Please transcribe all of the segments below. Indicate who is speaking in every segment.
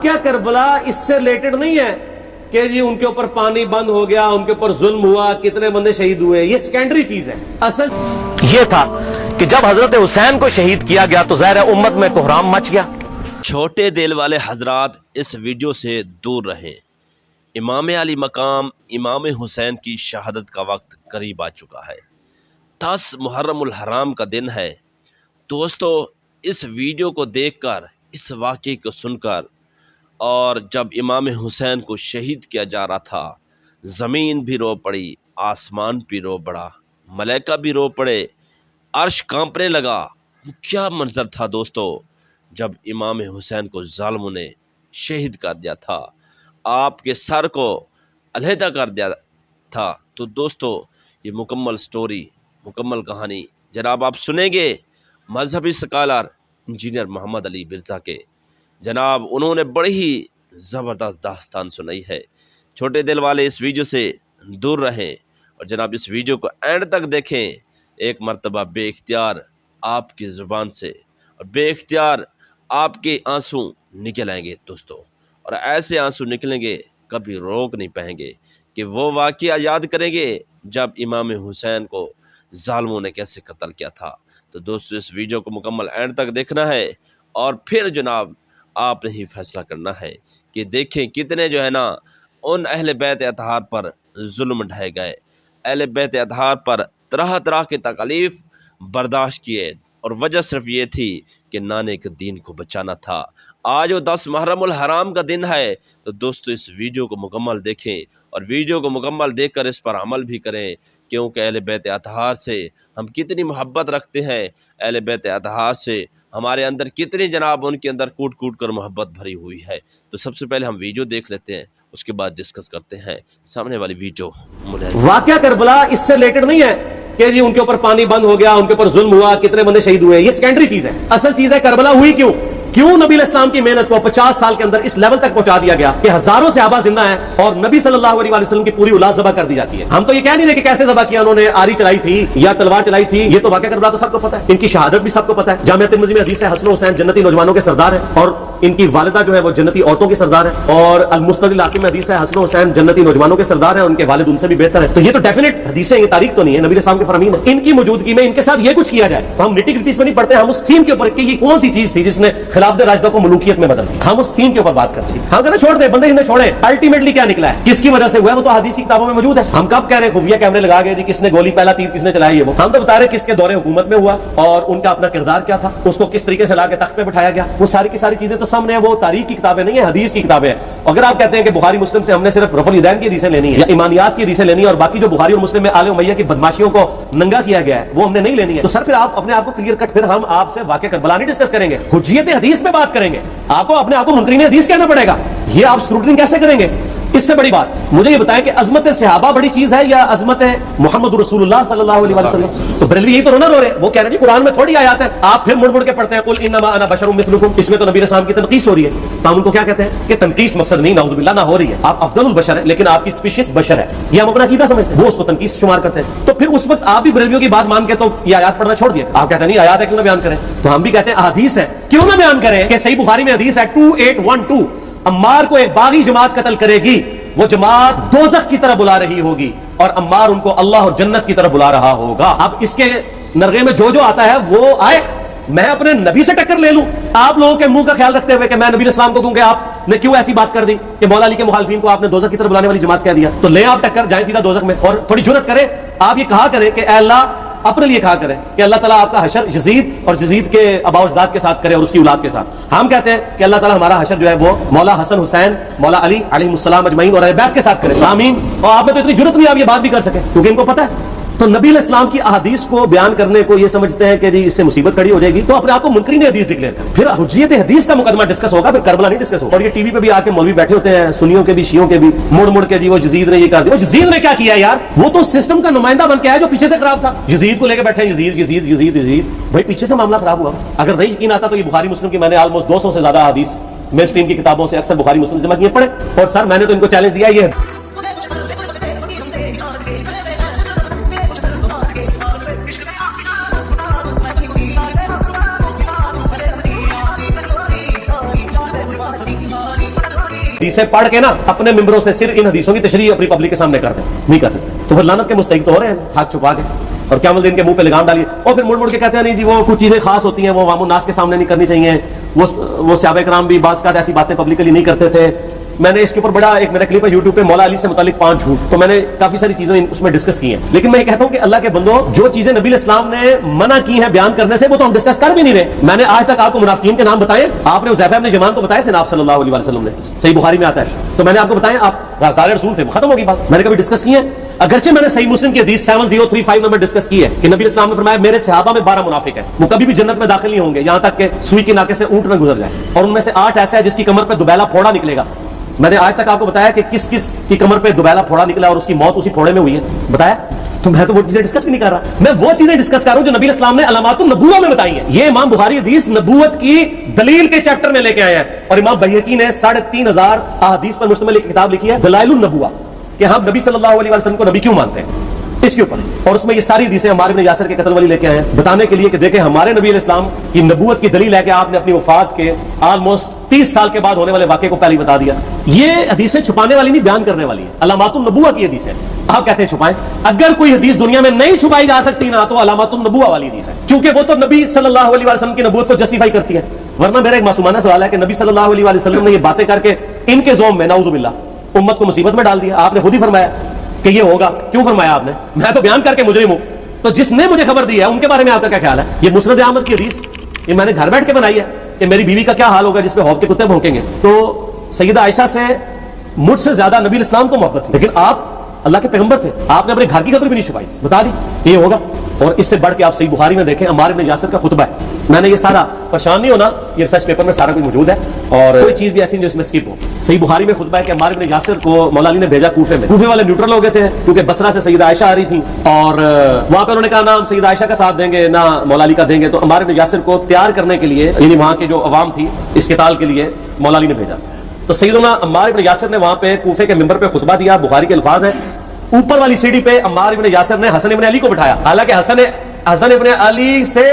Speaker 1: کیا کربلا اس سے ریلیٹڈ نہیں ہے کہ جی ان کے اوپر پانی بند ہو گیا, ان کے اوپر ظلم ہوا, کتنے بندے شہید ہوئے, یہ سیکنڈری چیز ہے. اصل
Speaker 2: یہ تھا کہ جب حضرت حسین کو شہید کیا گیا تو ظاہر ہے امت میں کوہرام مچ گیا.
Speaker 3: چھوٹے دل والے حضرات اس ویڈیو سے دور رہیں. امام علی مقام امام حسین کی شہادت کا وقت قریب آ چکا ہے. 10 محرم الحرام کا دن ہے. دوستو, اس ویڈیو کو دیکھ کر, اس واقعے کو سن کر, اور جب امام حسین کو شہید کیا جا رہا تھا, زمین بھی رو پڑی, آسمان بھی رو پڑا, ملائکہ بھی رو پڑے, عرش کانپنے لگا. وہ کیا منظر تھا دوستو جب امام حسین کو ظالموں نے شہید کر دیا تھا, آپ کے سر کو علیحدہ کر دیا تھا. تو دوستو, یہ مکمل سٹوری, مکمل کہانی جناب آپ سنیں گے مذہبی سکالر انجینئر محمد علی برزا کے. جناب انہوں نے بڑی ہی زبردست داستان سنائی ہے. چھوٹے دل والے اس ویڈیو سے دور رہیں اور جناب اس ویڈیو کو اینڈ تک دیکھیں. ایک مرتبہ بے اختیار آپ کی زبان سے اور بے اختیار آپ کے آنسو نکل آئیں گے دوستو, اور ایسے آنسو نکلیں گے کبھی روک نہیں پائیں گے کہ وہ واقعہ یاد کریں گے جب امام حسین کو ظالموں نے کیسے قتل کیا تھا. تو دوستو اس ویڈیو کو مکمل اینڈ تک دیکھنا ہے اور پھر جناب آپ نے ہی فیصلہ کرنا ہے کہ دیکھیں کتنے جو ہے نا ان اہل بیت اطہار پر ظلم ڈھائے گئے. اہل بیت اطہار پر طرح طرح کے تکالیف برداشت کیے اور وجہ صرف یہ تھی کہ نانے کے دین کو بچانا تھا. آج وہ 10 محرم الحرام کا دن ہے. تو دوستو اس ویڈیو کو مکمل دیکھیں اور ویڈیو کو مکمل دیکھ کر اس پر عمل بھی کریں, کیونکہ اہل بیت اطہار سے ہم کتنی محبت رکھتے ہیں, اہل بیت اطہار سے ہمارے اندر کتنی جناب ان کے اندر کوٹ کوٹ کر محبت بھری ہوئی ہے. تو سب سے پہلے ہم ویڈیو دیکھ لیتے ہیں, اس کے بعد ڈسکس کرتے ہیں. سامنے والی ویڈیو
Speaker 1: واقعہ کربلا اس سے ریلیٹڈ نہیں ہے کہ جی ان کے اوپر پانی بند ہو گیا, ان کے اوپر ظلم ہوا, کتنے بندے شہید ہوئے, یہ سیکنڈری چیز ہے. اصل چیز ہے کربلا ہوئی کیوں نبی علیہ السلام کی محنت کو 50 سال کے اندر اس لیول تک پہنچا دیا گیا کہ ہزاروں صحابہ زندہ ہیں اور نبی صلی اللہ علیہ وسلم کی پوری اولاد ذبح کر دی جاتی ہے. ہم تو یہ کہہ نہیں رہے کہ کیسے ذبح کیا, انہوں نے آری چلائی تھی یا تلوار چلائی تھی, یہ تو واقعہ کربلا تو سب کو پتہ ہے. ان کی شہادت بھی سب کو پتہ ہے. جامعہ ترمذی میں حدیث ہے حسن و حسین جنتی نوجوانوں کے سردار ہیں اور ان کی والدہ جو ہے وہ جنتی عورتوں کی سردار ہے. اور المستدرک الحاکم میں حدیث ہے حسن و حسین جنتی نوجوانوں کے سردار ہیں, ان کے والد ان سے بھی بہتر ہیں. تو یہ تو ڈیفینیٹ حدیث ہے, یہ تاریخ تو نہیں ہے, نبی علیہ السلام کے فرامین ہے. ان کی موجودگی میں ان کے ساتھ یہ کچھ کیا جائے تو ہم نٹی گریٹی میں نہیں پڑھتے, ہم اس تھیم کے اوپر کہ یہ کون سی چیز تھی جس نے خلافت راشدہ کو ملوکیت میں بدل دیا, ہم اس تھیم کے اوپر بات کرتے ہیں. ہم کہتے ہیں چھوڑ دیں, بندے ہندے چھوڑیں, الٹیمیٹلی کیا نکلا ہے, کس کی وجہ سے ہوا ہے, وہ تو حدیث کی کتابوں میں موجود ہے. ہم کب کہہ رہے ہیں خفیہ کیمرے لگا گئے, کس نے گولی پہلا تیر کس نے چلائی, وہ ہم تو بتا رہے کس کے دور حکومت میں ہوا اور ان کا اپنا کردار کیا تھا, اس کو کس طریقے سے لا کے تخت پہ بٹھایا گیا. وہ ساری کی ساری چیزیں تو سامنے ہیں, وہ تاریخ کی کتابیں نہیں ہیں, حدیث کی کتابیں ہیں. اگر آپ کہتے ہیں کہ بخاری مسلم سے ہم نے صرف رفع الیدین کی حدیثیں لینی ہے یا ایمانیات کی حدیثیں لینی ہے اور باقی جو بخاری اور مسلم میں آل امیہ کی بدماشیوں کو ننگا کیا گیا ہے وہ ہم نے نہیں لینی ہے, تو سر پھر آپ اپنے آپ کو کلیئر کٹ, پھر ہم آپ سے واقعہ کربلا نہیں ڈسکس کریں گے, حجیت حدیث میں بات کریں گے. آپ کو اپنے آپ کو منکرین حدیث کہنا پڑے گا. یہ آپ اسکروٹنگ کیسے کریں گے؟ اس سے بڑی بات مجھے یہ بتائیں کہ عظمت صحابہ بڑی چیز ہے یا عظمت محمد رسول اللہ صلی اللہ علیہ وسلم؟ تو بریلوی یہی تو رونا رو رہے, وہ کہہ رہے ہیں قرآن میں تھوڑی آیات ہیں, آپ پھر مڑ کے پڑھتے ہیں قل انما انا بشر مثلکم, اس میں تو نبی علیہ السلام کی تنقیص ہو رہی ہے. تو ہم ان کو کیا کہتے ہیں کہ تنقیص مقصد نہیں, نعوذ باللہ, نہ ہو رہی ہے, آپ افضل البشر ہیں لیکن آپ کی اسپیشیز بشر ہے, یہ ہم اپنا عقیدہ سمجھتے ہیں, وہ اس کو تنقیص شمار کرتے ہیں. تو پھر اس وقت آپ بھی بریلویوں کی بات مان کے تو یہ آیات پڑھنا چھوڑ دیا, آپ کہتے ہیں نہیں آیات ہے کیوں نہ بیان کریں, تو ہم بھی کہتے ہیں احادیث ہے کیوں نہ بیان کریں. کہ صحیح بخاری میں حدیث ہے 2812 عمار کو ایک باغی جماعت قتل کرے گی, وہ جماعت دوزخ کی طرف بلا رہی ہوگی اور عمار ان کو اللہ اور جنت کی طرف بلا رہا ہوگا. اب اس کے نرغے میں جو آتا ہے وہ آئے, میں اپنے نبی سے ٹکر لے لوں. آپ لوگوں کے منہ کا خیال رکھتے ہوئے کہ میں نبی اسلام کو کہوں کہ آپ نے کیوں ایسی بات کر دی کہ مولا علی کے مخالفین کو آپ نے دوزخ کی طرف بلانے والی جماعت کہہ دیا, تو لیں آپ ٹکر, جائیں سیدھا دوزخ میں. اور تھوڑی جرت کریں, آپ یہ کہا کریں کہ اے اللہ, اپنے لیے کہا کریں کہ اللہ تعالیٰ آپ کا حشر یزید اور یزید کے آباء و اجداد کے ساتھ کرے اور اس کی اولاد کے ساتھ. ہم کہتے ہیں کہ اللہ تعالیٰ ہمارا حشر جو ہے وہ مولا حسن حسین, مولا علی علیہ السلام اجمعین اور اہل بیت کے ساتھ کرے, آمین. اور آپ میں تو اتنی جرت نہیں آپ یہ بات بھی کر سکیں کیونکہ ان کو پتہ ہے. تو نبی علیہ السلام کی احادیث کو بیان کرنے کو یہ سمجھتے ہیں کہ جی اس سے مصیبت کھڑی ہو جائے گی, تو اپنے آپ کو منکرین حدیث ڈکلیئر کریں. پھر حجیت حدیث کا مقدمہ ڈسکس ہوگا, پھر کربلا نہیں ڈسکس ہوگا. اور یہ ٹی وی پہ بھی آ کے مولوی بیٹھے ہوتے ہیں, سنیوں کے بھی شیعوں کے بھی, مڑ کے جی وہ یزید نے یہ کہا دیا. وہ یزید نے کیا کیا یار, وہ تو سسٹم کا نمائندہ بن کے آیا جو پیچھے سے خراب تھا. یزید کو لے کے بیٹھے یزید یزید یزید یزید, بھائی پیچھے سے معاملہ خراب ہوا. اگر نہیں یقین آتا تو یہ بخاری مسلم کی میں نے آلموسٹ 200 سے زیادہ حدیث مین اسٹریم کی کتابوں سے اکثر بخاری مسلم جمع کیے پڑھے, اور سر میں نے تو ان کو چیلنج دیا یہ حدیثیں پڑھ کے نا اپنے ممبروں سے صرف ان حدیثوں کی تشریح اپنی پبلک کے سامنے کر دیں, نہیں کر سکتے. تو پھر لعنت کے مستحق تو ہو رہے ہیں ہاتھ چھپا کے, اور قیامت دن کے منہ پہ لگام ڈالیے, اور پھر مڑ کے کہتے ہیں نہیں جی وہ کچھ چیزیں خاص ہوتی ہیں وہ عوام الناس کے سامنے نہیں کرنی چاہیے, وہ صحابہ کرام بھی بعض کا ایسی باتیں پبلکلی نہیں کرتے تھے. میں نے اس کے اوپر بڑا ایک میرا کلپ ہے یوٹیوب پہ, مولا علی سے متعلق 5 جھوٹ, تو میں نے کافی ساری چیزیں اس میں ڈسکس کی ہیں. لیکن میں یہ کہتا ہوں کہ اللہ کے بندوں, جو چیزیں نبی علیہ السلام نے منع کی ہیں بیان کرنے سے, وہ تو ہم ڈسکس کر بھی نہیں رہے. میں نے آج تک آپ کو منافقین کے نام بتائے, آپ نے حذیفہ بن یمان کو بتایا تھے نا, آپ صلی اللہ علیہ وسلم نے, صحیح بخاری میں آتا ہے, تو میں نے آپ کو بتایا آپ رازدار رسول تھے, ختم ہوگی بات. میں نے کبھی ڈسکس کی ہے, اگرچہ میں نے صحیح مسلم کی حدیث 7035 نمبر ڈسکس کی ہے کہ نبی علیہ السلام نے فرمایا میرے صحابہ میں 12 منافق ہیں, وہ کبھی بھی جنت میں داخل نہیں ہوں گے یہاں تک کہ سوئی کے ناکے سے اونٹ نہ گزر جائے, اور ان میں سے 8 ایسا ہے جس کی کمر پہ دوبیلا پھوڑا نکلے گا. میں نے آج تک آپ کو بتایا کہ کس کس کی کمر پہ دوبیلا پھوڑا نکلا اور اس کی موت اسی پھوڑے میں ہوئی ہے, بتایا. تو میں تو وہ چیزیں ڈسکس بھی نہیں کر رہا, میں وہ چیزیں ڈسکس کر رہا ہوں جو نبی علیہ السلام نے علامات النبوہ میں بتائی ہیں. یہ امام بخاری حدیث نبوت کی دلیل کے چیپٹر میں لے کے آئے ہیں, اور امام بہقی نے 3500 احادیث پر مشتمل ایک کتاب لکھی ہے دلائل النبوہ, کہ ہم نبی صلی اللہ علیہ وسلم کو نبی کیوں مانتے ہیں اس کے اوپر, اور اس میں یہ ساری حدیثیں عمار بن یاسر کے قتل والی لے کے آئے ہیں, بتانے کے لیے کہ دیکھیں ہمارے نبی علیہ السلام کی نبوت کی دلیل ہے کہ آپ نے اپنی وفات کے آلموسٹ 30 سال کے بعد ہونے والے واقعے کو پہلے بتا دیا. یہ حدیثیں چھپانے والی نہیں, بیان کرنے والی ہیں, علامات النبوہ کی حدیث ہے. آپ کہتے ہیں چھپائیں, اگر کوئی حدیث دنیا میں نہیں چھپائی جا سکتی نا تو علامات النبوہ والی حدیث ہے, کیونکہ وہ تو نبی صلی اللہ علیہ وسلم کی نبوت کو جسٹیفائی کرتی ہے. ورنہ میرا ایک معصومانہ سوال ہے کہ نبی صلی اللہ علیہ وسلم نے یہ باتیں کر کے ان کے زوم میں نعوذ باللہ امت کو مصیبت میں ڈال دیا. آپ نے خود ہی فرمایا کہ یہ ہوگا, کیوں فرمایا آپ نے؟ میں تو بیان کر کے مجرم ہوں, تو جس نے مجھے خبر دی ہے ان کے بارے میں آپ کا کیا خیال ہے؟ یہ مسند احمد کی حدیث یہ میں نے گھر بیٹھ کے بنائی ہے کہ میری بیوی کا کیا حال ہوگا جس پہ ہونٹ کے کتے بھونکیں گے. تو سیدہ عائشہ سے مجھ سے زیادہ نبی الاسلام کو محبت تھی, لیکن آپ اللہ کے پیغمبر تھے, آپ نے اپنے گھر کی خبر بھی نہیں چھپائی, بتا دی کہ یہ ہوگا. اور اس سے بڑھ کے آپ صحیح بخاری میں دیکھیں عمار بن یاسر کا خطبہ ہے. میں نے یہ سارا, پریشان نہیں ہونا, یہ ریسرچ پیپر میں سارا کچھ موجود ہے, اور کوئی چیز بھی ایسی نہیں جو اس میں اسکپ ہو. صحیح بخاری میں خطبہ ہے کہ عمار بن یاسر کو مولا علی نے بھیجا کوفے میں. کوفے والے نیوٹرل ہو گئے تھے کیونکہ بصرہ سے سیدہ عائشہ آ رہی تھیں, اور وہاں پہ انہوں نے کہا نہ ہم سیدہ عائشہ کا ساتھ دیں گے نہ مولا علی کا دیں گے. تو عمار بن یاسر کو تیار کرنے کے لیے, یعنی وہاں کے جو عوام تھی اس قتال کے لیے, مولا علی نے بھیجا. تو سیدنا عمار بن یاسر نے وہاں پہ کوفے کے منبر پہ خطبہ دیا. بخاری کے الفاظ ہیں, اوپر والی سیڑھی پہ عمار بن یاسر نے حسن ابن علی کو بٹھایا, حالانکہ حسن ابن علی سے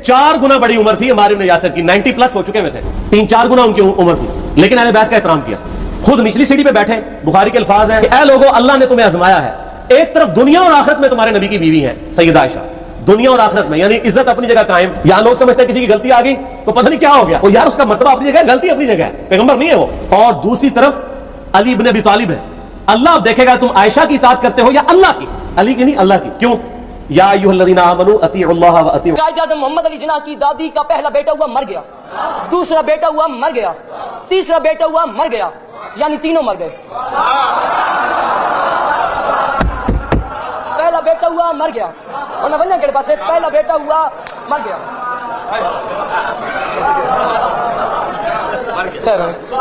Speaker 1: 4 گنا بڑی عمر تھی عمار بن یاسر کی, 90 پلس ہو چکے ہوئے تھے, 3-4 گنا ان کی عمر تھی, لیکن اہل بیت کا احترام کیا. خود نچلی سیڑھی پہ بیٹھے. بخاری کے الفاظ ہیں کہ اے لوگو اللہ نے تمہیں آزمایا ہے, ایک طرف دنیا اور آخرت میں تمہارے نبی کی بیوی ہے سیدہ عائشہ, دنیا اور آخرت میں, یعنی عزت اپنی جگہ قائم. یہاں لوگ سمجھتے ہیں کسی کی غلطی آ گئی تو پتہ نہیں کیا ہو گیا, وہ یار اس کا مرتبہ اپنی جگہ ہے, غلطی اپنی جگہ ہے, پیغمبر نہیں ہے وہ. اور دوسری طرف علی بن ابی طالب ہے. اللہ اب دیکھے گا تم عائشہ کی اطاعت کرتے ہو یا اللہ کی, علی کی نہیں اللہ کی. کیوں؟ یا ایھا الذین آمنوا اطیعوا اللہ واطیعوا.
Speaker 4: قائد اعظم محمد علی جناح کی دادی کا پہلا بیٹا ہوا مر گیا, دوسرا بیٹا ہوا مر گیا, تیسرا بیٹا ہوا مر گیا, یعنی تینوں مر گئے. پہلا بیٹا ہوا مر گیا, اور نہ بنجن کے پاس پہلا بیٹا ہوا مر گیا.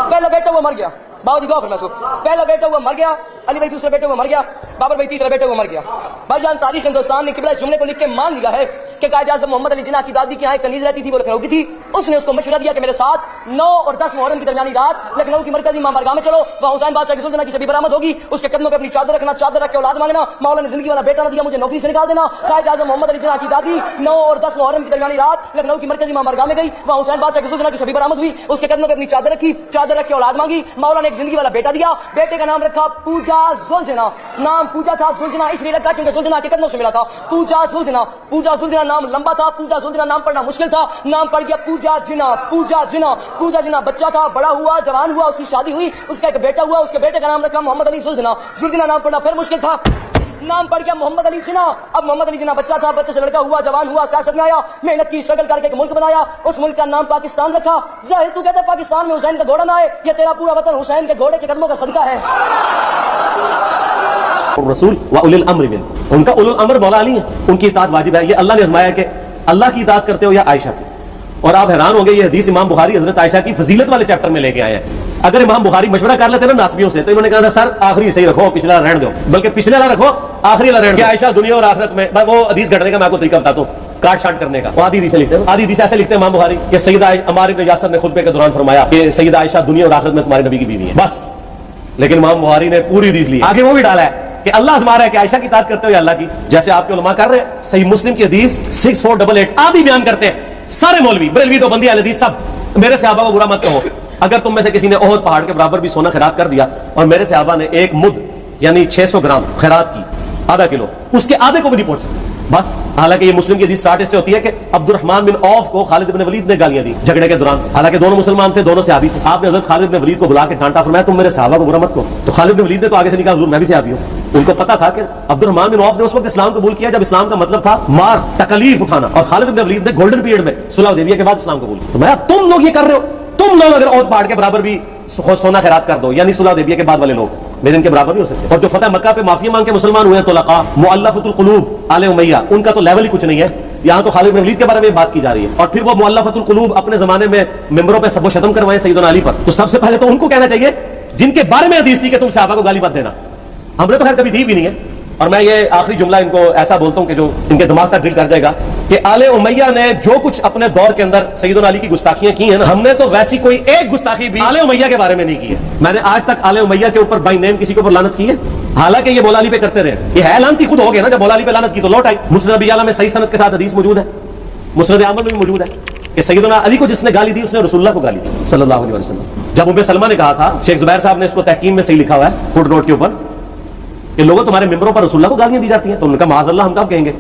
Speaker 4: پہلا بیٹا ہوا مر گیا, بابا جی دعا فرمائیں اس کو. پہلا بیٹا ہوا مر گیا, علی بھائی دوسرا بیٹا ہوا مر گیا, بابر بھائی تیسرا بیٹا ہوا مر گیا. بھائی جان تاریخ ہندوستان نے قبلہ جملے کو لکھ کے مان لیا ہے کہ قائد اعظم محمد علی جناح کی دادی کی یہاں ایک کنیز رہتی تھی, وہ لکھنؤ کی تھی. اس نے اس کو مشورہ دیا کہ میرے ساتھ 9 اور 10 محرم کی درمیانی رات لکھنؤ کی مرکزی امام بارگاہ میں چلو, وہاں حسین بادشاہ کی سلطنت کی شبی برآمد ہوگی, اس کے قدموں پہ اپنی چادر رکھنا, چادر رکھ کے اولاد مانگنا. مولا نے زندگی والا بیٹا نہ دیا, مجھے نوکری سے نکال دینا. قائد اعظم محمد علی جناح کی دادی 9 اور 10 محرم کی درمیانی رات لکھنؤ کی مرکزی امام بارگاہ میں گئی, وہاں حسین بادشاہ کی سلطنت کی شبی برآمد ہوئی, اس کے قدموں پہ اپنی چادر رکھی, چادر رکھ کے اولاد مانگی. مولا نے ایک زندگی والا بیٹا دیا, بیٹے کا نام رکھا پوجا زلجنا. نام پوجا تھا, زلجنا اس لیے رکھا کیونکہ زلجنا کے قدموں سے ملا تھا. پوجا زلجنا, پوجا زلجنا نام لمبا تھا, پوجا زلجنا نام پڑھنا مشکل تھا, نام پڑ گیا پوجا جنا. پوجا جنا, پوجا جنا بچہ تھا, بڑا ہوا, جوان ہوا, اس کی شادی ہوئی, اس کا ایک بیٹا ہوا, اس کے بیٹے کا نام رکھا محمد علی زلجنا. زلجنا نام پڑھنا پھر مشکل تھا, نام پڑ گیا محمد علی جناح. اب محمد علی جناح بچہ تھا, بچے سے لڑکا ہوا, جوان ہوا, سیاست میں آیا, محنت کی, اسٹرگل کر کے ایک ملک بنایا, اس ملک کا نام پاکستان رکھا. ظاہر تو کہتا ہے پاکستان میں حسین کا گھوڑا نہ آئے, یہ تیرا پورا وطن حسین کے گھوڑے کے قدموں کا صدقہ ہے.
Speaker 1: رسول و اولی الامر منکم, ان کا اولی الامر مولا علی ہیں, ان کی اطاعت واجب ہے. یہ اللہ نے آزمایا کہ اللہ کی اطاعت کرتے ہو یا عائشہ کی. اور آپ حیران ہوں گے, یہ حدیث امام بخاری حضرت عائشہ کی فضیلت والے چیپٹر میں لے کے آئے ہیں. اگر امام بخاری مشورہ کر لیتے نا ناسبیوں سے تو انہوں نے کہا تھا سر آخری صحیح رکھو, پچھلا رہن دو, بلکہ پچھلے والا رکھو, آخری والا رہن دو. عائشہ دنیا اور آخرت میں, وہ حدیث گھڑنے کا میں آپ کو طریقہ بتاتا ہوں, کاٹ شاٹ کرنے کا. وہ آدھی حدیث لکھتے ہیں, آدھی حدیث ایسے لکھتے ہیں امام بخاری کہ سیدہ عمار بن یاسر نے خطبے کے دوران فرمایا کہ سیدہ عائشہ دنیا اور آخرت میں تمہارے نبی کی بیوی ہے, بس. لیکن امام بخاری نے پوری حدیث لی, آگے وہ بھی ڈالا ہے کہ اللہ آزما رہا ہے کہ عائشہ کی اطاعت کرتے ہو یا اللہ کی, جیسے آپ کے علماء کر رہے ہیں. صحیح مسلم کی حدیث 6488 آدھی بیان کرتے ہیں, سارے مولوی بریلوی دیوبندی اہل حدیث سب, میرے صحابہ کو برا مت کہو, اگر تم میں سے کسی نے احد پہاڑ کے برابر بھی سونا خیرات کر دیا اور میرے صحابہ نے ایک مد یعنی 600 گرام خیرات کی، آدھا کلو، اس کے آدھے کو بھی نہیں پہنچ سکتے بس. حالانکہ یہ مسلم کی حدیث اسٹارٹ اس سے ہوتی ہے کہ عبد الرحمن بن عوف کو خالد بن ولید نے گالیاں دی جھگڑے کے دوران، حالانکہ دونوں مسلمان تھے، دونوں صحابی تھے. آپ نے حضرت خالد بن ولید کو بلا کے ڈانٹا، فرمایا تم میرے صحابہ کو برا مت کہو. تو خالد بن ولید نے تو آگے سے نہیں کہا حضور میں بھی صحابی ہوں. ان کو پتا تھا کہ عبد الرحمن بن عوف نے اس وقت اسلام قبول کیا جب اسلام کا مطلب تھا مار تکلیف اٹھانا، اور خالد بن ولید نے گولڈن پیریڈ میں صلح حدیبیہ کے بعد اسلام قبول کیا. تو میں تم لوگ یہ کر رہے ہو، تم لوگ اگر احد پہاڑ کے برابر بھی سونا خیرات کر دو، یعنی صلح حدیبیہ کے بعد والے لوگ میرے ان کے برابر نہیں ہو سکتے. اور جو فتح مکہ پہ معافی مانگ کے مسلمان ہوئے ہیں طلقاء، مؤلفۃ القلوب آل امیہ، ان کا تو لیول ہی کچھ نہیں ہے. یہاں تو خالد بن ولید کے بارے میں بات کی جا رہی ہے، اور پھر وہ مؤلفۃ القلوب اپنے زمانے میں ممبروں پہ سب و شتم کروائے سیدنا علی پر. تو سب سے پہلے تو ان کو کہنا چاہیے جن کے بارے میں حدیث تھی کہ تم صحابہ کو گالی مت دینا. ہم نے تو خیر کبھی دی بھی نہیں ہے. اور میں یہ آخری جملہ ان کو ایسا بولتا ہوں کہ جو ان کے دماغ تک ڈرل کر جائے گا کہ آل امیہ نے جو کچھ اپنے دور کے اندر سیدنا علی کی گستاخیاں کی ہیں نا، ہم نے تو ویسی کوئی ایک گستاخی بھی آل امیہ کے بارے میں نہیں کی ہے. میں نے آج تک آل امیہ کے اوپر بائی نیم کسی کے اوپر لعنت کی ہے؟ حالانکہ یہ مولا علی پہ کرتے رہے. یہ ہے لعنتی خود ہو گیا نا، جب مولا علی پہ لعنت کی تو لوٹ آئی. مسند ابی اعلی میں صحیح سند کے ساتھ حدیث موجود ہے، مسند احمد میں بھی موجود ہے کہ سیدنا علی کو جس نے گالی دی اس نے رسول اللہ کو گالی دی صلی اللہ علیہ وسلم. جب ام سلمہ نے کہا تھا، شیخ زبیر صاحب نے اس کو تحکیم میں صحیح لکھا ہوا ہے فٹ نوٹ کے اوپر، کہ لوگوں تمہارے ممبروں پر رسول اللہ کو گالیاں دی جاتی ہیں، تو ان کا معاذ اللہ ہم کب کہیں گے؟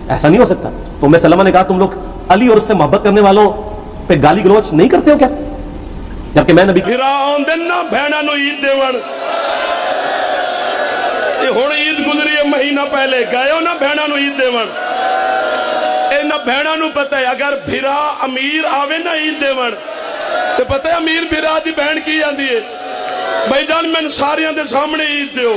Speaker 1: ایسا نہیں ہو سکتا. تو ام سلمہ نے کہا تم لوگ علی اور اس سے محبت کرنے والوں پہ گالی گلوچ نہیں کرتے ہو کیا؟ جبکہ میں نبی
Speaker 5: بہنا نو عید دیون ہوں عید گزری ہے مہینہ پہلے گئے ہو نا بہنا نو عید دیون. نہ بہنا نو پتہ ہے اگر بھرا امیر آوے نا عید دیون تو پتہ ہے امیر بھرا دی بہن کی جاندی ہے بھائی جان میں ساریاں دے سامنے عید دیو.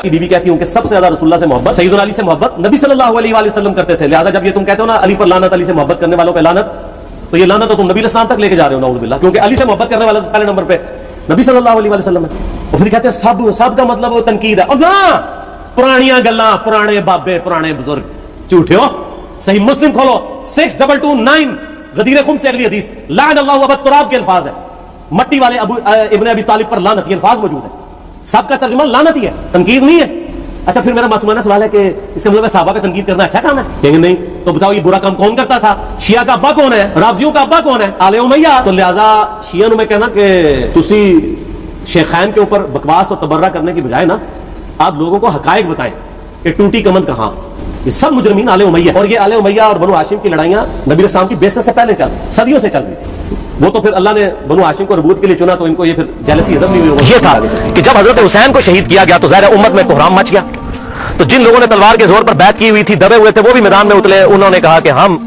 Speaker 1: بی بی کہتی ہوں کہ سب سے زیادہ رسول اللہ سے محبت، سیدنا علی سے محبت نبی صلی اللہ علیہ وآلہ وسلم کرتے تھے. لہٰذا جب یہ تم کہتے ہو نا علی پر لعنت، علی سے محبت کرنے والوں پہ لعنت، تو یہ لعنت تو تم نبی اسلام تک لے کے جا رہے ہو نعوذ باللہ، کیونکہ علی سے محبت کرنے والا پہلے نمبر پہ نبی صلی اللہ علیہ وآلہ وسلم ہے. اور پھر کہتے ہیں سب کا مطلب وہ تنقید ہے. اور نہ پرانیاں گلاں، پرانے بابے، پرانے بزرگ جھوٹے ہو. صحیح مسلم کھولو 6229 غدیر خم سے اگلی حدیث، لعن اللہ ابا التراب کے الفاظ ہیں، مٹی والے ابن ابی طالب پر لعنت، یہ الفاظ موجود ہیں. سب کا ترجمہ لعنت ہی ہے، تنقید نہیں ہے. اچھا پھر میرا معصومانہ سوال ہے کہ اس کا مطلب ہے صحابہ پہ تنقید کرنا اچھا کام ہے؟ کہیں گے نہیں. تو بتاؤ یہ برا کام کون کرتا تھا؟ شیعہ کا ابا کون ہے؟ رافضیوں کا ابا کون ہے؟ آل امیہ. تو لہذا شیعہ میں کہنا کہ تسی شیخین کے اوپر بکواس اور تبرہ کرنے کی بجائے نا آپ لوگوں کو حقائق بتائیں کہ ٹوٹی کمند کہاں. یہ سب مجرمین آل امیہ، اور یہ آل امیہ اور بنو ہاشم کی لڑائیاں نبی اسلام کی بعثت سے پہلے صدیوں سے چل رہی تھی. وہ تو پھر اللہ نے بنو ہاشم کو نبوت کے لیے چنا تو ان کو یہ پھر جیلسی ہضم نہیں ہوئی.
Speaker 2: یہ تھا کہ جب حضرت حسین کو شہید کیا گیا تو ظاہر امت میں کوہرام مچ گیا. تو جن لوگوں نے تلوار کے زور پر بیعت کی ہوئی تھی، دبے ہوئے تھے، وہ بھی میدان میں اترے. انہوں نے کہا کہ ہم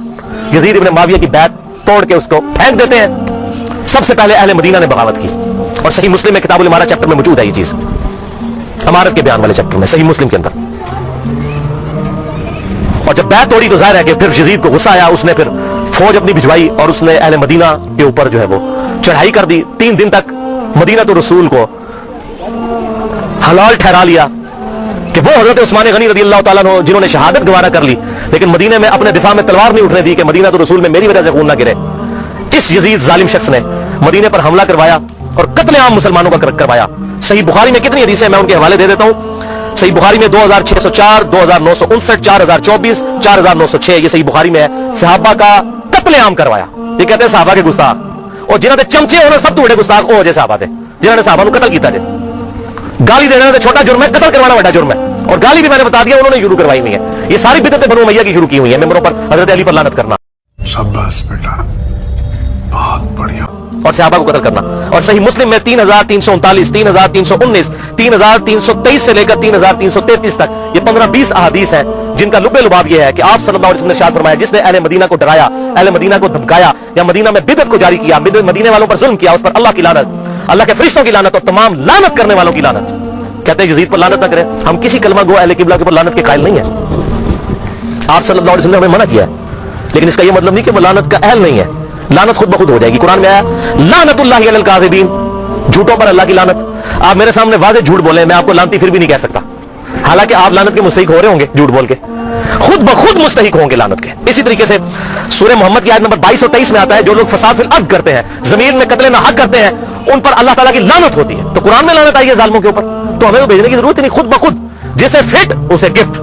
Speaker 2: یزید ابن معاویہ کی بیعت توڑ کے اس کو پھینک دیتے ہیں. سب سے پہلے اہل مدینہ نے بغاوت کی، اور صحیح مسلم میں کتاب الامارہ چیپٹر میں موجود ہے یہ چیز، امارت کے بیان والے چیپٹر میں صحیح مسلم کے اندر. اور جب بیعت توڑی تو ظاہر ہے کہ پھر یزید کو غصہ آیا، اس نے پھر فوج اپنی بھجوائی اور اس نے اہل مدینہ کے اوپر جو ہے وہ چڑھائی کر دی. 3 دن تک مدینہ تو رسول کو حلال ٹھہرا لیا کہ وہ حضرت عثمان غنی رضی اللہ تعالیٰ عنہ جنہوں نے شہادت گوارا کر لی، لیکن مدینہ میں اپنے دفاع میں تلوار نہیں اٹھنے دی کہ مدینہ تو رسول میں میری وجہ سے خون نہ گرے. اس یزید ظالم شخص نے مدینہ پر حملہ کروایا اور قتل عام مسلمانوں کا کروایا. صحیح بخاری میں کتنی حدیثیں میں ان کے حوالے دے دیتا ہوں. صحیح بخاری میں 2604، 2959، 4024، 4906 یہ صحیح بخاری میں ہے. صحابہ کا قتل عام کروایا. یہ کہتے ہیں صحابہ کے گستاخ، اور جنہوں نے چمچے ہونے سب تو بڑے گستاخ وہ جے صحابہ تھے جنہوں نے صحابہ کو قتل کیتا. گالی دینے سے چھوٹا جرم ہے، قتل کروانا بڑا جرم ہے. اور گالی بھی میں نے بتا دیا انہوں نے شروع کروائی ہوئی ہے. یہ ساری بدعتیں بنو امیہ کی شروع کی ہوئی ہیں، ممبروں پر حضرت علی پر لعنت کرنا،
Speaker 5: شاباش بیٹا بہت بڑھیا،
Speaker 2: اور صحابہ کو قتل کرنا. اور صحیح مسلم میں 3339، 3319، 3323 سے لے کر 3333 تک یہ 15-20 احادیث ہیں جن کا لب لباب یہ ہے کہ آپ صلی اللہ علیہ وسلم نے ارشاد فرمایا جس نے اہل مدینہ کو ڈرایا، اہل مدینہ کو دھمکایا، یا مدینہ میں بدعت کو جاری کیا، مدینہ والوں پر ظلم کیا، اس پر اللہ کی لعنت، اللہ کے فرشتوں کی لعنت اور تمام لعنت کرنے والوں کی لعنت. کہتے ہیں یزید پر لعنت نہ کریں. ہم کسی کلمہ گو اہل قبلہ کے اوپر لعنت کے قائل نہیں ہیں. آپ صلی اللہ علیہ وسلم نے منع کیا ہے، لیکن اس کا یہ مطلب نہیں کہ وہ لعنت کا اہل نہیں ہے. لعنت خود بخود ہو جائے گی. قرآن میں آیا لعنت اللہ علی الکاذبین، جھوٹوں پر اللہ کی لعنت. آپ میرے سامنے واضح جھوٹ بولے، میں آپ کو لعنتی پھر بھی نہیں کہہ سکتا، حالانکہ آپ لعنت کے مستحق ہو رہے ہوں گے. جھوٹ بول کے خود بخود مستحق ہوں گے لعنت کے. اسی طریقے سے سورہ محمد کی آیت نمبر 22 اور 23 میں آتا ہے جو لوگ فساد فی الارض کرتے ہیں، زمین میں قتل ناحق کرتے ہیں، ان پر اللہ تعالیٰ کی لعنت ہوتی ہے. تو قرآن میں لعنت آئی ہے ظالموں کے اوپر، تو ہمیں وہ بھیجنے کی ضرورت نہیں. خود بخود جسے فٹ اسے گفٹ،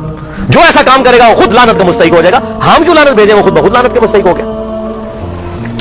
Speaker 2: جو ایسا کام کرے گا وہ خود لعنت کا مستحق ہو جائے گا. ہم کیوں لعنت بھیجیں؟ وہ خود بخود لعنت کے مستحق ہو گیا.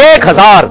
Speaker 2: 1000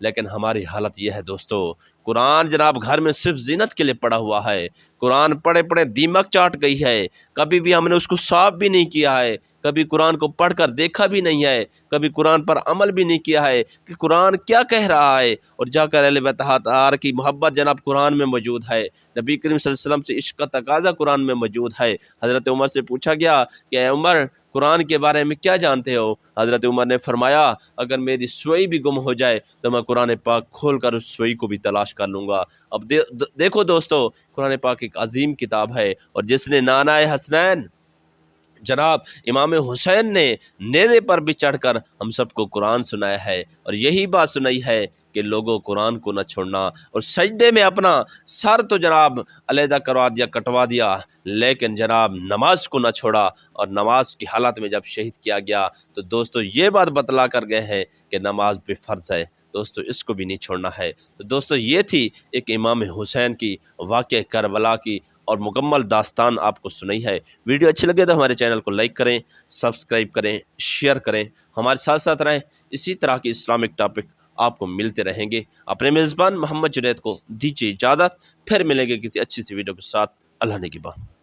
Speaker 3: لیکن ہماری حالت یہ ہے دوستو، قرآن جناب گھر میں صرف زینت کے لیے پڑا ہوا ہے، قرآن پڑھے پڑھے دیمک چاٹ گئی ہے، کبھی بھی ہم نے اس کو صاف بھی نہیں کیا ہے، کبھی قرآن کو پڑھ کر دیکھا بھی نہیں ہے، کبھی قرآن پر عمل بھی نہیں کیا ہے کہ قرآن کیا کہہ رہا ہے، اور جا کر اہل بیت اطہار کی محبت جناب قرآن میں موجود ہے، نبی کریم صلی اللہ علیہ وسلم سے عشق کا تقاضا قرآن میں موجود ہے۔ حضرت عمر سے پوچھا گیا کہ اے عمر، قرآن کے بارے میں کیا جانتے ہو؟ حضرت عمر نے فرمایا اگر میری سوئی بھی گم ہو جائے تو میں قرآن پاک کھول کر اس سوئی کو بھی تلاش کر لوں گا۔ اب دیکھو دوستو، قرآن پاک ایک عظیم کتاب ہے، اور جس نے نانا حسنین جناب امام حسین نے نیزے پر بھی چڑھ کر ہم سب کو قرآن سنایا ہے، اور یہی بات سنائی ہے کہ لوگوں قرآن کو نہ چھوڑنا، اور سجدے میں اپنا سر تو جناب علیحدہ کروا دیا، کٹوا دیا، لیکن جناب نماز کو نہ چھوڑا، اور نماز کی حالت میں جب شہید کیا گیا تو دوستو یہ بات بتلا کر گئے ہیں کہ نماز بے فرض ہے، دوستو اس کو بھی نہیں چھوڑنا ہے۔ تو دوستو یہ تھی ایک امام حسین کی واقعہ کربلا کی اور مکمل داستان آپ کو سنائی ہے۔ ویڈیو اچھی لگے تو ہمارے چینل کو لائک کریں، سبسکرائب کریں، شیئر کریں، ہمارے ساتھ ساتھ رہیں، اسی طرح کی اسلامک ٹاپک آپ کو ملتے رہیں گے۔ اپنے میزبان محمد جنید کو دیجیے اجازت، پھر ملیں گے کسی اچھی سی ویڈیو کے ساتھ۔ اللہ نے کی بات۔